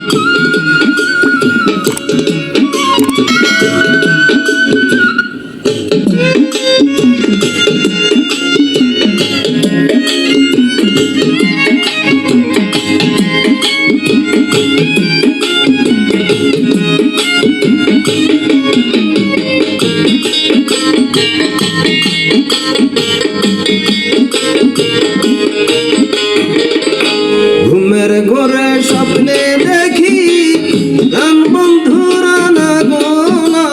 ঘুমের ঘোরে স্বপ্নে দেখি প্রাণ বন্ধুরা না গোনা,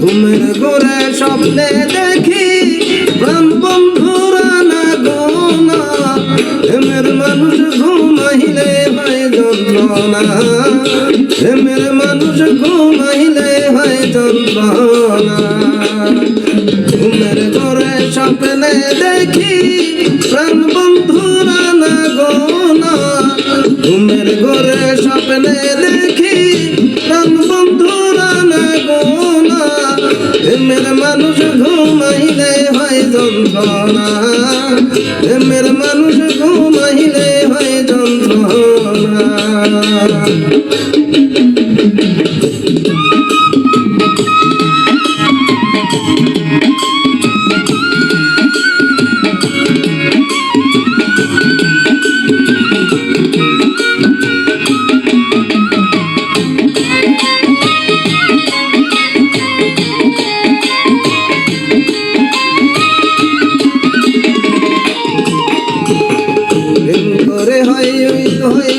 ঘুমের ঘোরে স্বপ্নে দেখি প্রাণ বন্ধুরা না গোনা, প্রেমের মানুষ ঘুমাইলে হয় যন্ত্রণা, প্রেমের মানুষ ঘুমাইলে হয় যন্ত্রণা। ঘুমের ঘোরে স্বপ্নে দেখি প্রাণ বন্ধুরা না গোনা, ঘুমের ঘোরে স্বপ্নে দেখি প্রাণ বন্ধুরা না গোনা, প্রেমের মানুষ ঘুমাইলে হয় যন্ত্রণা, প্রেমের মানুষ ঘুমাইলে হয় যন্ত্রণা।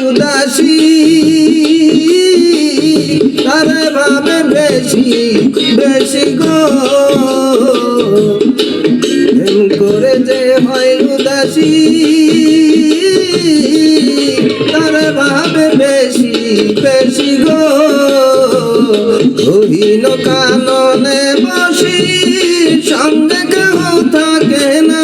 উদাসী তারে ভাবে বেশি বেশি গো, প্রেম করে যে হয় উদাসী তারে ভাবে বেশি বেশি গো, হীন কাননে বসি সঙ্গে কেহ থাকে না,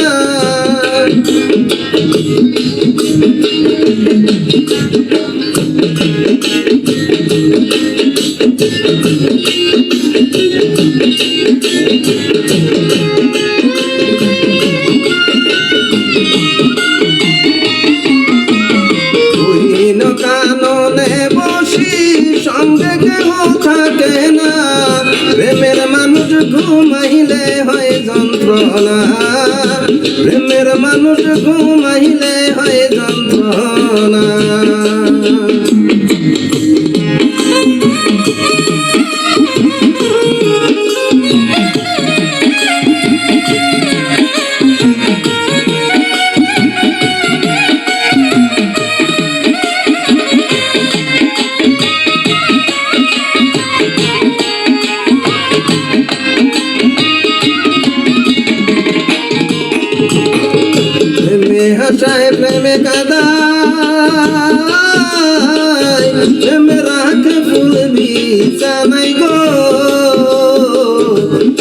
কাননে বসি সঙ্গে কেহ থাকে না, প্রেমের মানুষ ঘুমাইলে হয় যন্ত্রণা, প্রেমের মানুষ ঘুমাইলে হয় যন্ত্রণা। প্রেমে হাসায় প্রেমে কাদায়, প্রেমে রাখে ফুল বিছানায় গো,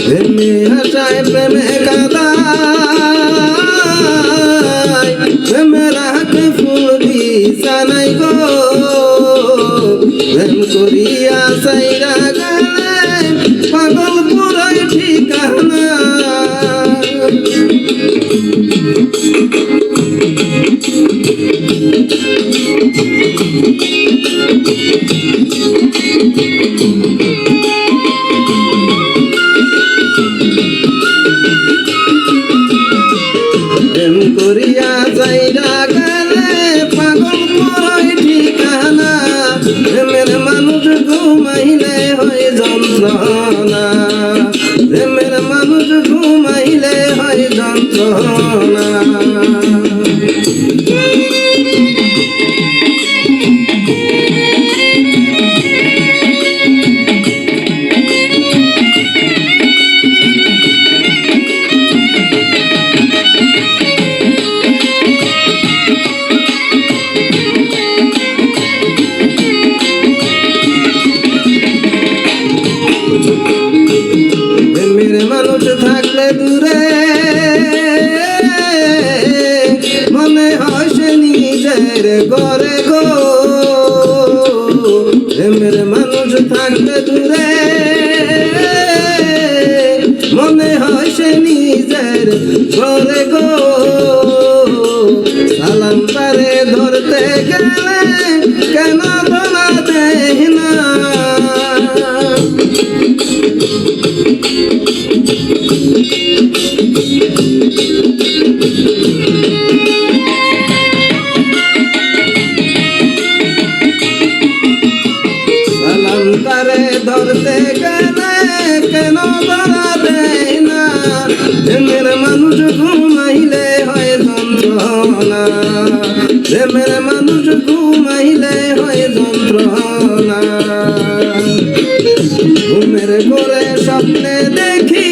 প্রেমে হাসায় প্রেমে কাদায়, প্রেমে রাখে ফুল বিছানায় গো, প্রেম করিয়া সাইরা গেলে পাগল পুরাই ঠিকানা। প্রেম করিয়া যাইরা গেলে পাগল পুরাই ঠিকানা, প্রেমের মানুষ ঘুমাইলে হয় যন্ত্রণা, প্রেমের মানুষ ঘুমাইলে হয় যন্ত্রণা। প্রেমের মানুষ থাকলে দূরে মনে হয় সে নিজের ঘরে গো, প্রেমের মানুষ থাকলে দূরে মনে হয় সে নিজের ঘরে গো, সালাম তারে ধরতে গেলে কেন ধরা ধরতে গেলে কেন ধরা দেয় না, প্রেমের মানুষ ঘুমাইলে হয় যন্ত্রণা, প্রেমের মানুষ ঘুমাইলে হয় যন্ত্রণা। ঘুমের ঘরে স্বপ্নে দেখি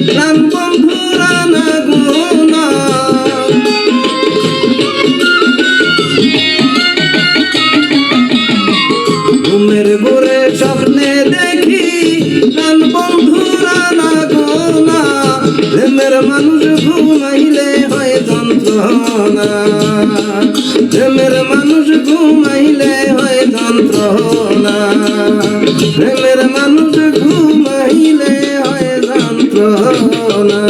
প্রাণ বন্ধুরা না গুনা, ঘুমের ঘরে স্বপ্নে দেখি প্রাণ বন্ধুরা না গুনা, প্রেমের মানুষ ঘুমাইলে হয় যন্ত্রণা, প্রেমের মানুষ ঘুমাইলে হয় যন্ত্রণা, প্রেমের মানুষ ঘুমাইলে হয় যন্ত্রণা।